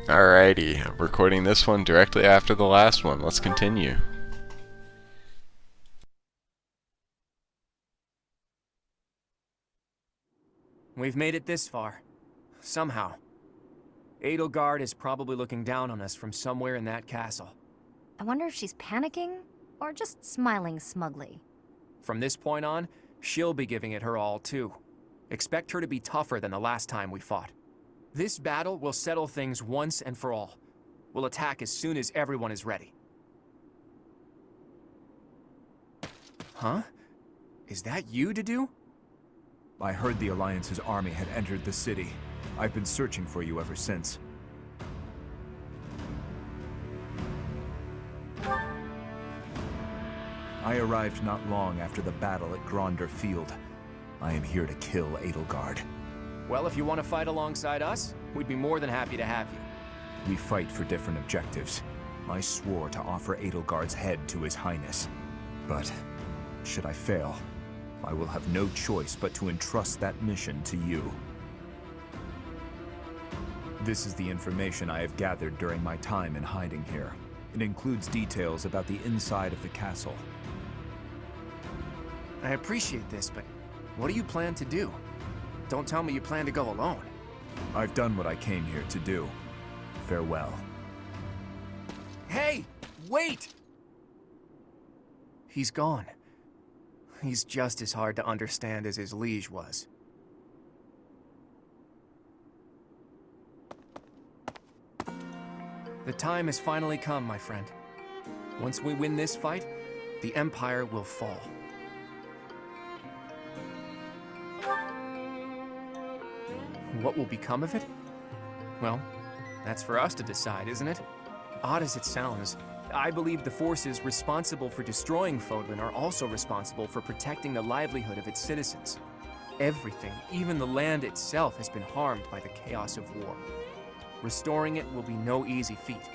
Alrighty, I'm recording this one directly after the last one. Let's continue. We've made it this far. Somehow. Edelgard is probably looking down on us from somewhere in that castle. I wonder if she's panicking or just smiling smugly. From this point on, she'll be giving it her all too. Expect her to be tougher than the last time we fought. This battle will settle things once and for all. We'll attack as soon as everyone is ready. Huh? Is that you, Dedu? I heard the Alliance's army had entered the city. I've been searching for you ever since. I arrived not long after the battle at Gronder Field. I am here to kill Edelgard. Well, if you want to fight alongside us, we'd be more than happy to have you. We fight for different objectives. I swore to offer Edelgard's head to His Highness. But, should I fail, I will have no choice but to entrust that mission to you. This is the information I have gathered during my time in hiding here. It includes details about the inside of the castle. I appreciate this, but what do you plan to do? Don't tell me you plan to go alone. I've done what I came here to do. Farewell. Hey! Wait! He's gone. He's just as hard to understand as his liege was. The time has finally come, my friend. Once we win this fight, the Empire will fall. What will become of it? Well, that's for us to decide, isn't it? Odd as it sounds, I believe the forces responsible for destroying Fodlan are also responsible for protecting the livelihood of its citizens. Everything, even the land itself, has been harmed by the chaos of war. Restoring it will be no easy feat.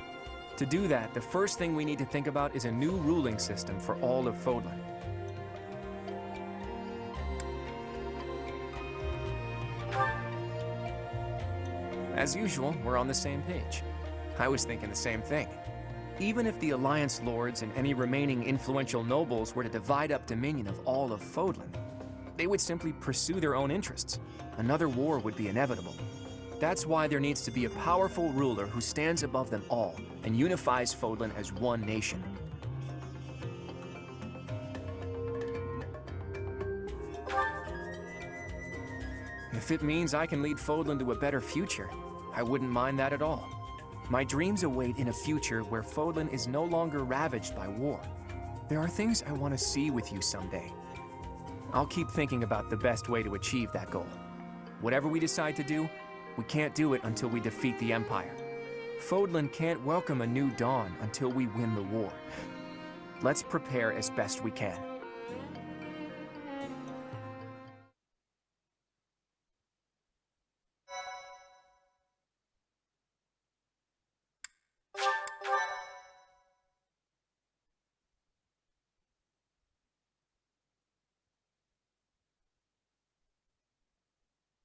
To do that, the first thing we need to think about is a new ruling system for all of Fodlan. As usual, we're on the same page. I was thinking the same thing. Even if the Alliance Lords and any remaining influential nobles were to divide up dominion of all of Fodlan, they would simply pursue their own interests. Another war would be inevitable. That's why there needs to be a powerful ruler who stands above them all and unifies Fodlan as one nation. If it means I can lead Fodlan to a better future, I wouldn't mind that at all. My dreams await in a future where Fodlan is no longer ravaged by war. There are things I want to see with you someday. I'll keep thinking about the best way to achieve that goal. Whatever we decide to do, we can't do it until we defeat the Empire. Fodlan can't welcome a new dawn until we win the war. Let's prepare as best we can.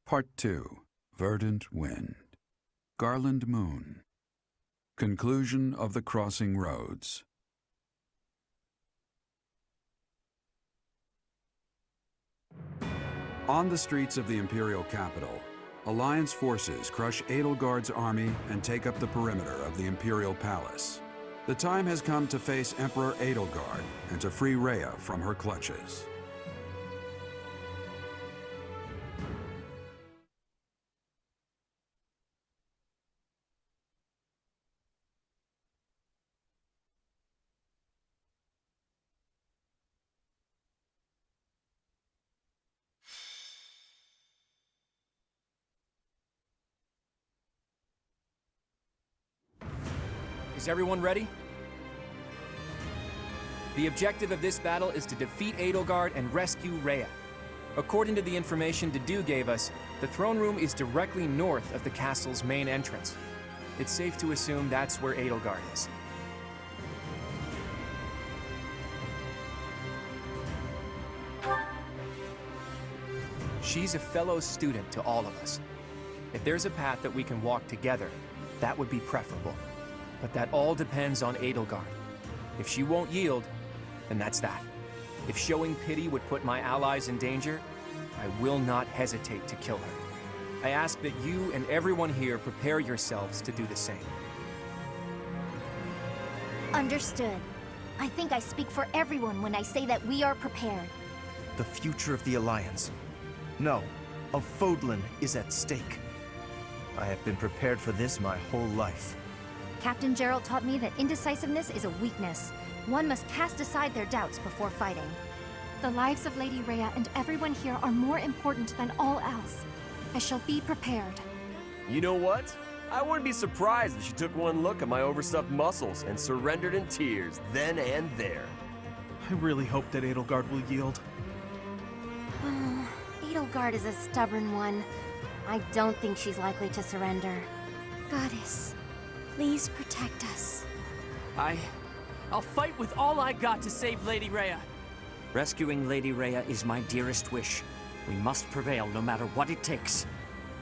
Part 2. Verdant Wind. Garland Moon. Conclusion of the Crossing Roads. On the streets of the Imperial capital, Alliance forces crush Edelgard's army and take up the perimeter of the Imperial Palace. The time has come to face Emperor Edelgard and to free Rhea from her clutches. Is everyone ready? The objective of this battle is to defeat Edelgard and rescue Rhea. According to the information Dedu gave us, the throne room is directly north of the castle's main entrance. It's safe to assume that's where Edelgard is. She's a fellow student to all of us. If there's a path that we can walk together, that would be preferable. But that all depends on Edelgard. If she won't yield, then that's that. If showing pity would put my allies in danger, I will not hesitate to kill her. I ask that you and everyone here prepare yourselves to do the same. Understood. I think I speak for everyone when I say that we are prepared. The future of the Alliance, no, of Fodlan, is at stake. I have been prepared for this my whole life. Captain Gerald taught me that indecisiveness is a weakness. One must cast aside their doubts before fighting. The lives of Lady Rhea and everyone here are more important than all else. I shall be prepared. You know what? I wouldn't be surprised if she took one look at my overstuffed muscles and surrendered in tears then and there. I really hope that Edelgard will yield. Edelgard is a stubborn one. I don't think she's likely to surrender. Goddess, please protect us. I'll fight with all I got to save Lady Rhea. Rescuing Lady Rhea is my dearest wish. We must prevail no matter what it takes.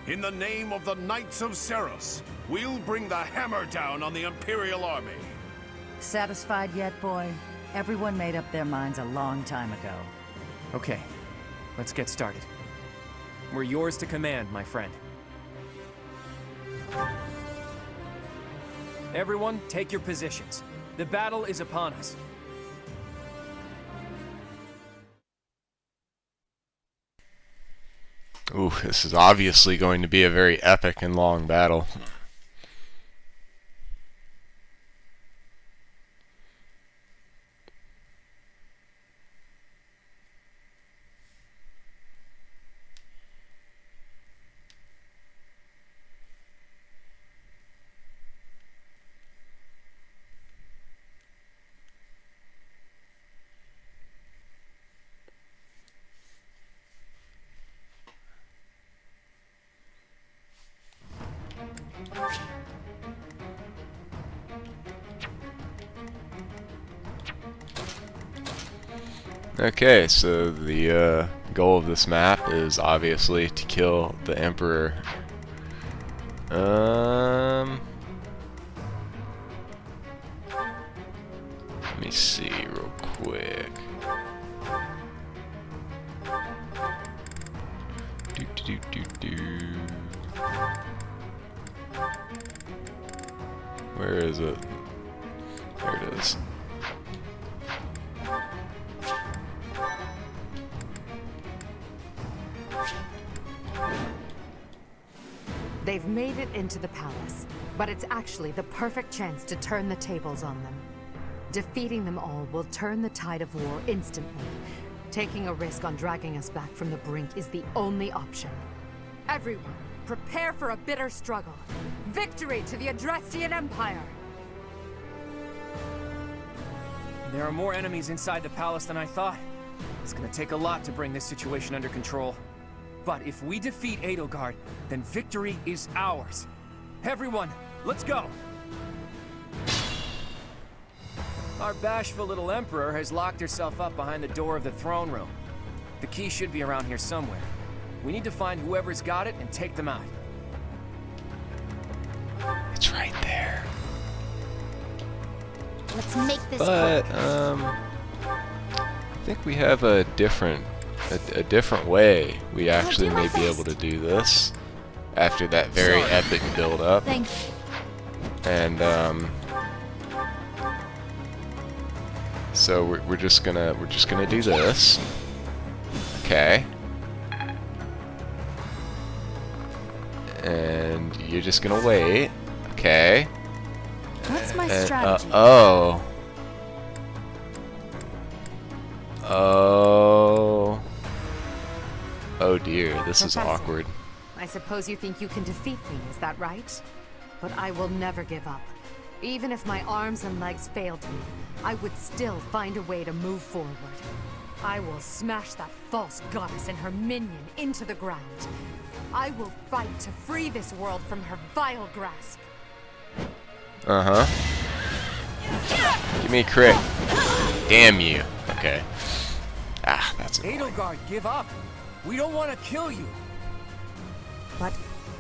In the name of the Knights of Seros, we'll bring the hammer down on the Imperial Army. Satisfied yet, boy? Everyone made up their minds a long time ago. Okay, let's get started. We're yours to command, my friend. Everyone, take your positions. The battle is upon us. Ooh, this is obviously going to be a very epic and long battle. Okay, so the goal of this map is obviously to kill the Emperor. Let me see real quick. Where is it? There it is. They've made it into the palace, but it's actually the perfect chance to turn the tables on them. Defeating them all will turn the tide of war instantly. Taking a risk on dragging us back from the brink is the only option. Everyone, prepare for a bitter struggle. Victory to the Adrestian Empire! There are more enemies inside the palace than I thought. It's gonna take a lot to bring this situation under control. But if we defeat Edelgard, then victory is ours. Everyone, let's go! Our bashful little Emperor has locked herself up behind the door of the throne room. The key should be around here somewhere. We need to find whoever's got it and take them out. It's right there. Let's make this But, quick. I think we have a different way we actually may be able to do this after that very epic build-up. Thank you. And, so we're just gonna do this. Okay. And you're just gonna wait. Okay. What's my And, strategy? oh, oh dear, this is Professor, awkward. I suppose you think you can defeat me, is that right? But I will never give up. Even if my arms and legs failed me, I would still find a way to move forward. I will smash that false goddess and her minion into the ground. I will fight to free this world from her vile grasp. Uh-huh. Give me a crit. Damn you. Okay. Ah, that's annoying. Edelgard, give up! We don't want to kill you! But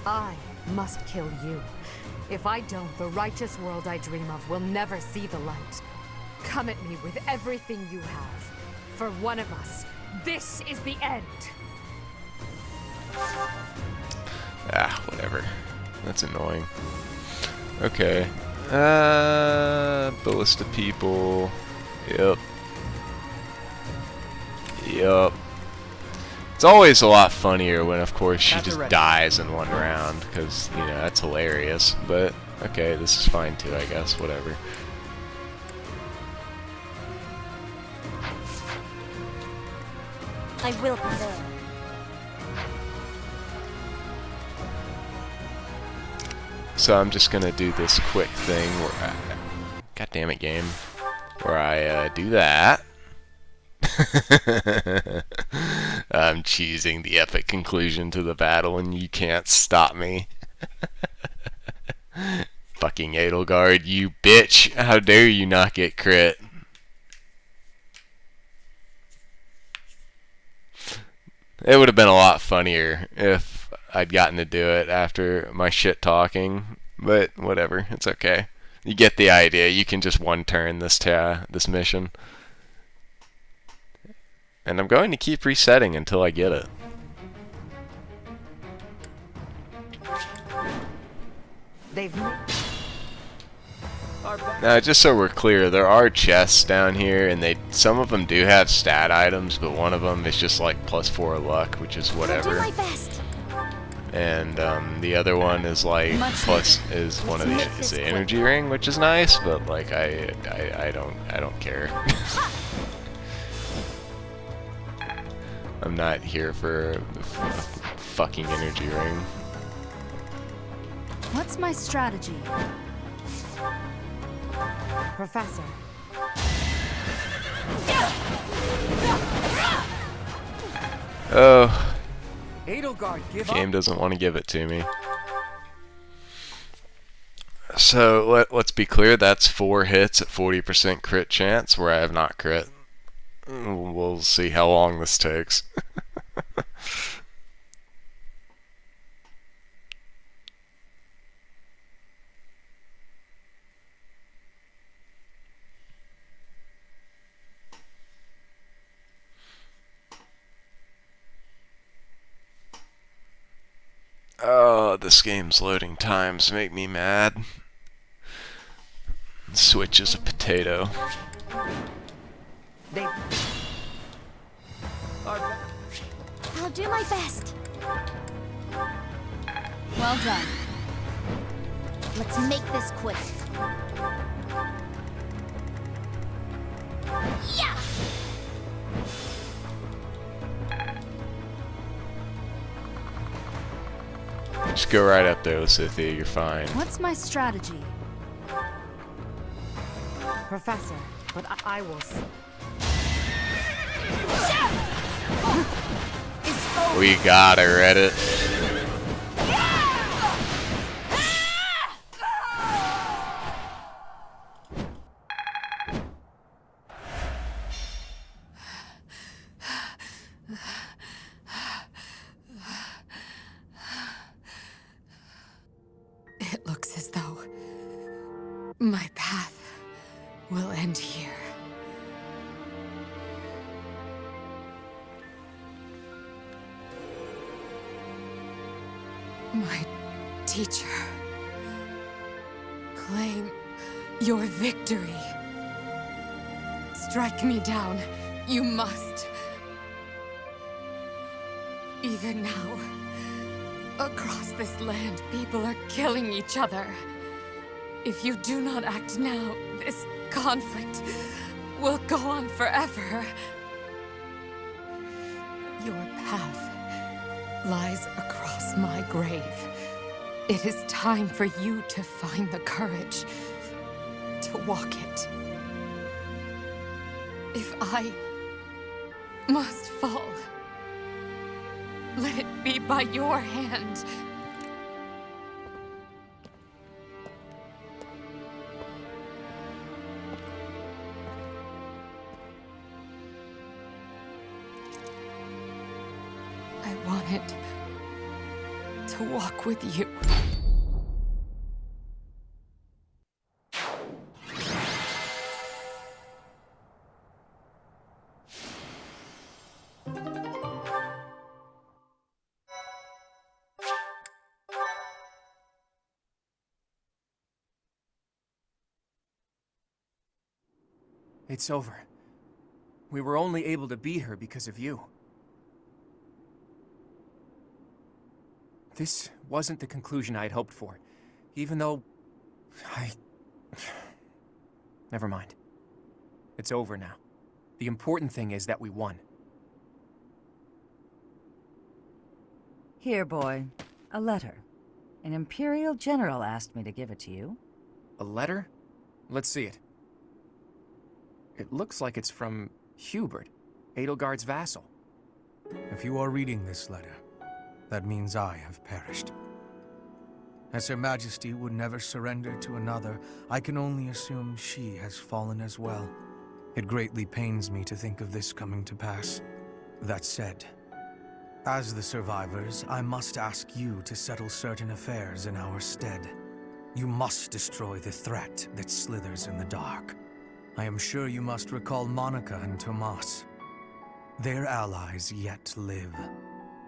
I must kill you. If I don't, the righteous world I dream of will never see the light. Come at me with everything you have. For one of us, this is the end. Ah, whatever. That's annoying. Okay. Ballista people. Yep. Yep. It's always a lot funnier when, of course, she just dies in one round, because, you know, that's hilarious. But, okay, this is fine too, I guess. Whatever. I will prevail. So I'm just gonna do this quick thing where God damn it, game. Where I do that. I'm cheesing the epic conclusion to the battle and you can't stop me. Fucking Edelgard, you bitch! How dare you not get crit? It would have been a lot funnier if I'd gotten to do it after my shit talking, but whatever, it's okay. You get the idea. You can just one turn this this mission. And I'm going to keep resetting until I get it. Now, just so we're clear, there are chests down here, and some of them do have stat items, but one of them is just like +4 luck, which is whatever. I'll do my best. And the other one is like is one of the energy ring, which is nice, but like I don't care. I'm not here for a fucking energy ring. What's my strategy? Professor. Oh. Edelgard, give Game up. doesn't want to give it to me. So let's be clear, that's 4 hits at 40% crit chance where I have not crit. We'll see how long this takes. Oh, this game's loading times make me mad. Switch is a potato. I'll do my best. Well done. Let's make this quick. Yeah! Just go right up there, Lysithia, you're fine. What's my strategy? Professor, but I will... We got it, Reddit. It looks as though my path will end here. My teacher, claim your victory. Strike me down, you must. Even now, across this land, people are killing each other. If you do not act now, this conflict will go on forever. Your path lies across my grave. It is time for you to find the courage to walk it. If I must fall, let it be by your hand. I wanted to walk with you. It's over. We were only able to beat her because of you. This wasn't the conclusion I had hoped for, even though Never mind. It's over now. The important thing is that we won. Here, boy. A letter. An Imperial General asked me to give it to you. A letter? Let's see it. It looks like it's from Hubert, Edelgard's vassal. If you are reading this letter, that means I have perished. As Her Majesty would never surrender to another, I can only assume she has fallen as well. It greatly pains me to think of this coming to pass. That said, as the survivors, I must ask you to settle certain affairs in our stead. You must destroy the threat that slithers in the dark. I am sure you must recall Monica and Tomas. Their allies yet live.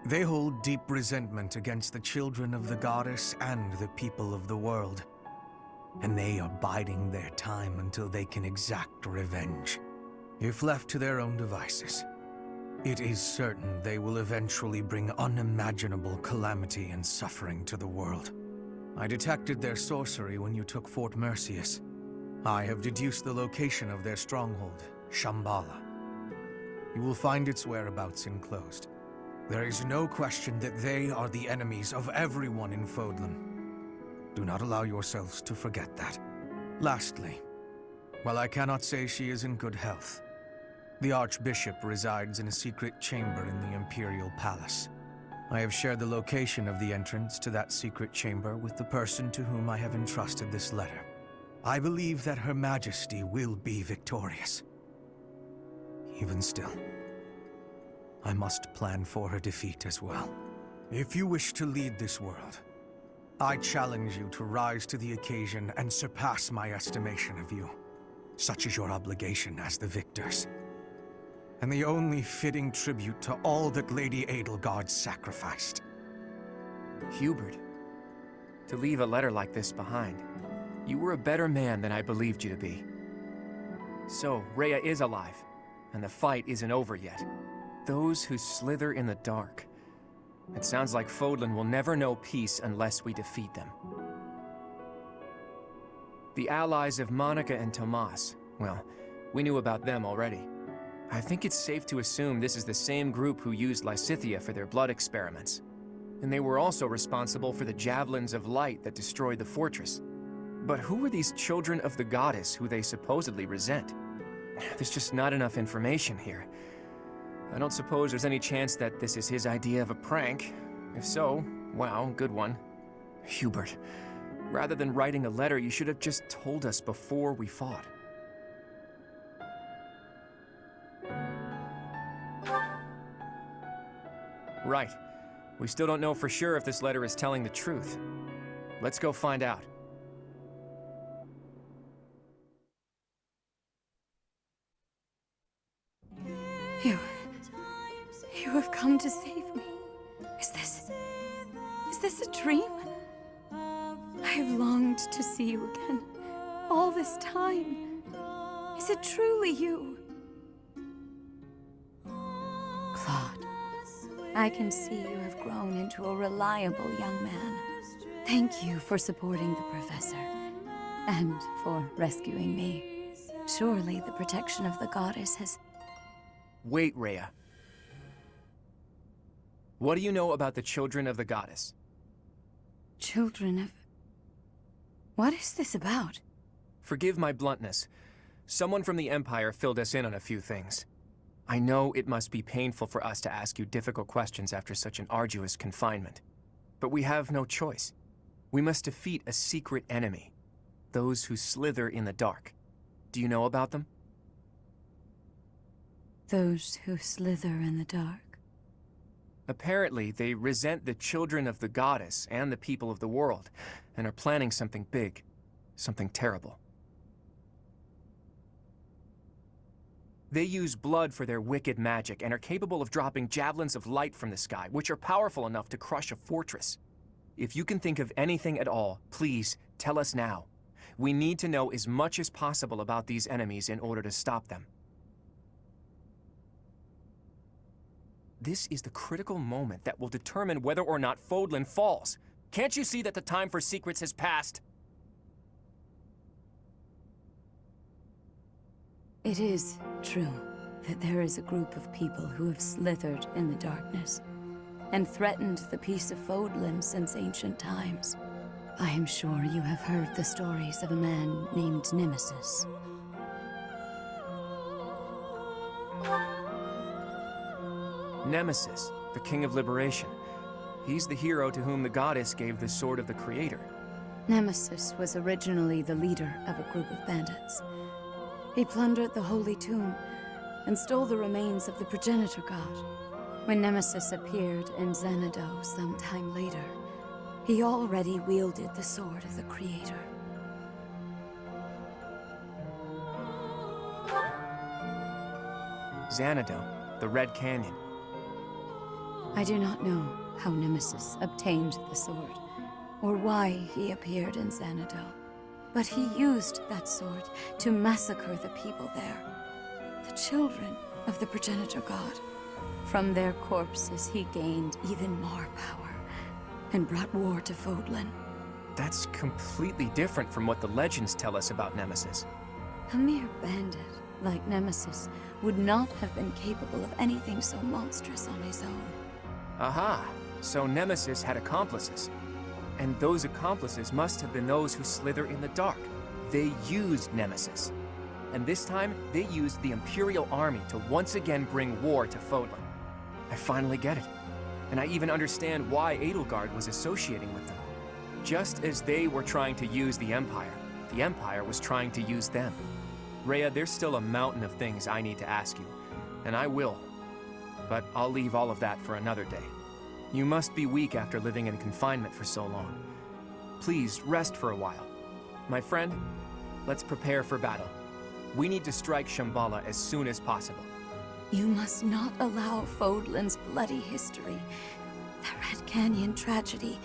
They hold deep resentment against the children of the goddess and the people of the world. And they are biding their time until they can exact revenge. If left to their own devices, it is certain they will eventually bring unimaginable calamity and suffering to the world. I detected their sorcery when you took Fort Mercius. I have deduced the location of their stronghold, Shambhala. You will find its whereabouts enclosed. There is no question that they are the enemies of everyone in Fodlan. Do not allow yourselves to forget that. Lastly, while I cannot say she is in good health, the Archbishop resides in a secret chamber in the Imperial Palace. I have shared the location of the entrance to that secret chamber with the person to whom I have entrusted this letter. I believe that Her Majesty will be victorious. Even still, I must plan for her defeat as well. If you wish to lead this world, I challenge you to rise to the occasion and surpass my estimation of you. Such is your obligation as the victors, and the only fitting tribute to all that Lady Edelgard sacrificed. Hubert, to leave a letter like this behind, you were a better man than I believed you to be. So, Rhea is alive, and the fight isn't over yet. Those who slither in the dark. It sounds like Fodlan will never know peace unless we defeat them. The allies of Monica and Tomas, well, we knew about them already. I think it's safe to assume this is the same group who used Lysithea for their blood experiments. And they were also responsible for the javelins of light that destroyed the fortress. But who are these children of the goddess who they supposedly resent? There's just not enough information here. I don't suppose there's any chance that this is his idea of a prank. If so, wow, good one. Hubert, rather than writing a letter, you should have just told us before we fought. Right. We still don't know for sure if this letter is telling the truth. Let's go find out. You have come to save me. Is this a dream? I have longed to see you again, all this time. Is it truly you? Claude, I can see you have grown into a reliable young man. Thank you for supporting the Professor, and for rescuing me. Surely the protection of the goddess has... Wait, Rhea. What do you know about the children of the goddess? Children of... What is this about? Forgive my bluntness. Someone from the Empire filled us in on a few things. I know it must be painful for us to ask you difficult questions after such an arduous confinement. But we have no choice. We must defeat a secret enemy. Those who slither in the dark. Do you know about them? Those who slither in the dark. Apparently, they resent the children of the goddess and the people of the world, and are planning something big, something terrible. They use blood for their wicked magic and are capable of dropping javelins of light from the sky, which are powerful enough to crush a fortress. If you can think of anything at all, please tell us now. We need to know as much as possible about these enemies in order to stop them. This is the critical moment that will determine whether or not Fodlan falls. Can't you see that the time for secrets has passed? It is true that there is a group of people who have slithered in the darkness and threatened the peace of Fodlan since ancient times. I am sure you have heard the stories of a man named Nemesis. Nemesis, the King of Liberation. He's the hero to whom the goddess gave the Sword of the Creator. Nemesis was originally the leader of a group of bandits. He plundered the Holy Tomb and stole the remains of the progenitor god. When Nemesis appeared in Xanadu some time later, he already wielded the Sword of the Creator. Xanadu, the Red Canyon. I do not know how Nemesis obtained the sword, or why he appeared in Xanadu, but he used that sword to massacre the people there, the children of the progenitor god. From their corpses he gained even more power, and brought war to Fodlan. That's completely different from what the legends tell us about Nemesis. A mere bandit like Nemesis would not have been capable of anything so monstrous on his own. Aha! So Nemesis had accomplices. And those accomplices must have been those who slither in the dark. They used Nemesis. And this time, they used the Imperial Army to once again bring war to Fodlan. I finally get it. And I even understand why Edelgard was associating with them. Just as they were trying to use the Empire was trying to use them. Rhea, there's still a mountain of things I need to ask you. And I will. But I'll leave all of that for another day. You must be weak after living in confinement for so long. Please, rest for a while. My friend, let's prepare for battle. We need to strike Shambhala as soon as possible. You must not allow Fodlan's bloody history, the Red Canyon tragedy,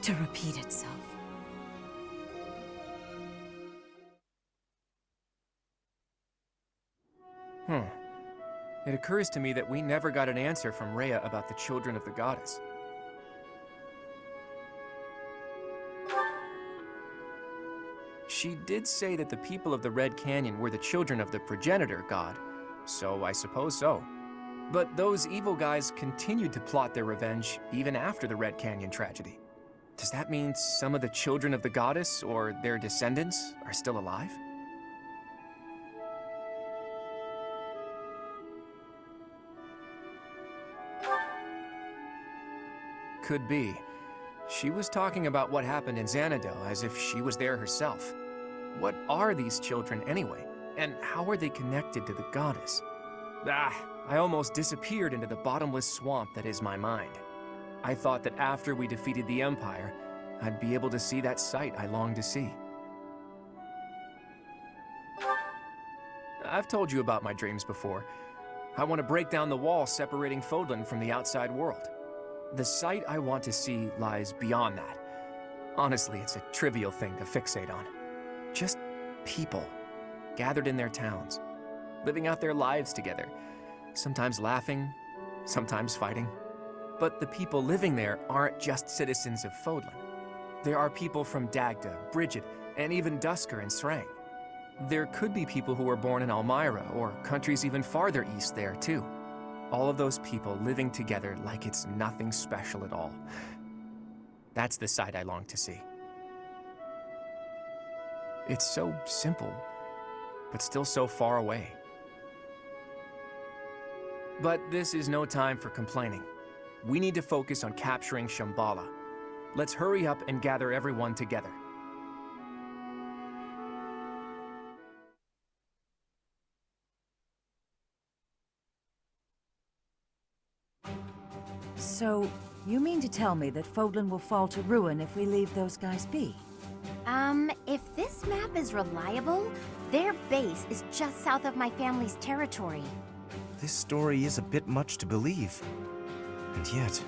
to repeat itself. It occurs to me that we never got an answer from Rhea about the children of the goddess. She did say that the people of the Red Canyon were the children of the progenitor god, so I suppose so. But those evil guys continued to plot their revenge even after the Red Canyon tragedy. Does that mean some of the children of the goddess, or their descendants, are still alive? Could be. She was talking about what happened in Xanadu as if she was there herself. What are these children anyway? And how are they connected to the goddess? I almost disappeared into the bottomless swamp that is my mind. I thought that after we defeated the Empire, I'd be able to see that sight I longed to see. I've told you about my dreams before. I want to break down the wall separating Fodlan from the outside world. The sight I want to see lies beyond that. Honestly, it's a trivial thing to fixate on. Just people, gathered in their towns, living out their lives together, sometimes laughing, sometimes fighting. But the people living there aren't just citizens of Fodlan. There are people from Dagda, Bridget, and even Dusker and Srang. There could be people who were born in Almyra, or countries even farther east there, too. All of those people living together like it's nothing special at all. That's the sight I long to see. It's so simple, but still so far away. But this is no time for complaining. We need to focus on capturing Shambhala. Let's hurry up and gather everyone together. So, you mean to tell me that Fodlan will fall to ruin if we leave those guys be? If this map is reliable, their base is just south of my family's territory. This story is a bit much to believe. And yet...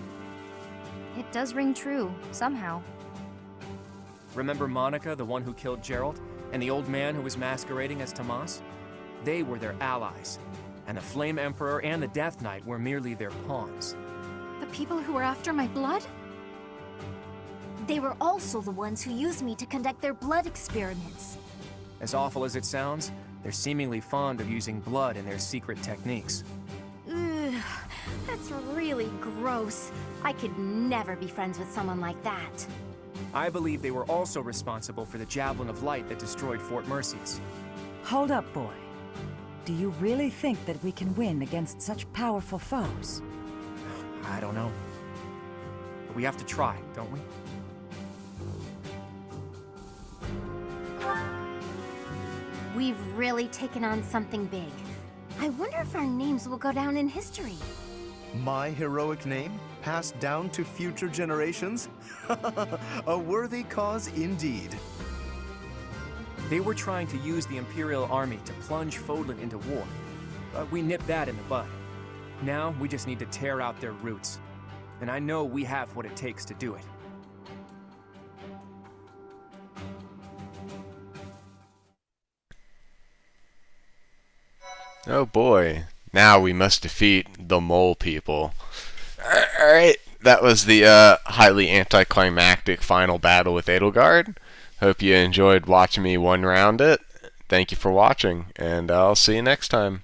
It does ring true, somehow. Remember Monica, the one who killed Gerald, and the old man who was masquerading as Tomas? They were their allies, and the Flame Emperor and the Death Knight were merely their pawns. The people who were after my blood? They were also the ones who used me to conduct their blood experiments. As awful as it sounds, they're seemingly fond of using blood in their secret techniques. Ugh, that's really gross. I could never be friends with someone like that. I believe they were also responsible for the Javelin of Light that destroyed Fort Mercies. Hold up, boy. Do you really think that we can win against such powerful foes? I don't know. But we have to try, don't we? We've really taken on something big. I wonder if our names will go down in history. My heroic name passed down to future generations? A worthy cause indeed. They were trying to use the Imperial Army to plunge Fodlan into war, but we nipped that in the bud. Now we just need to tear out their roots, and I know we have what it takes to do it. Oh boy, now we must defeat the mole people. Alright, that was the highly anticlimactic final battle with Edelgard. Hope you enjoyed watching me one round it. Thank you for watching, and I'll see you next time.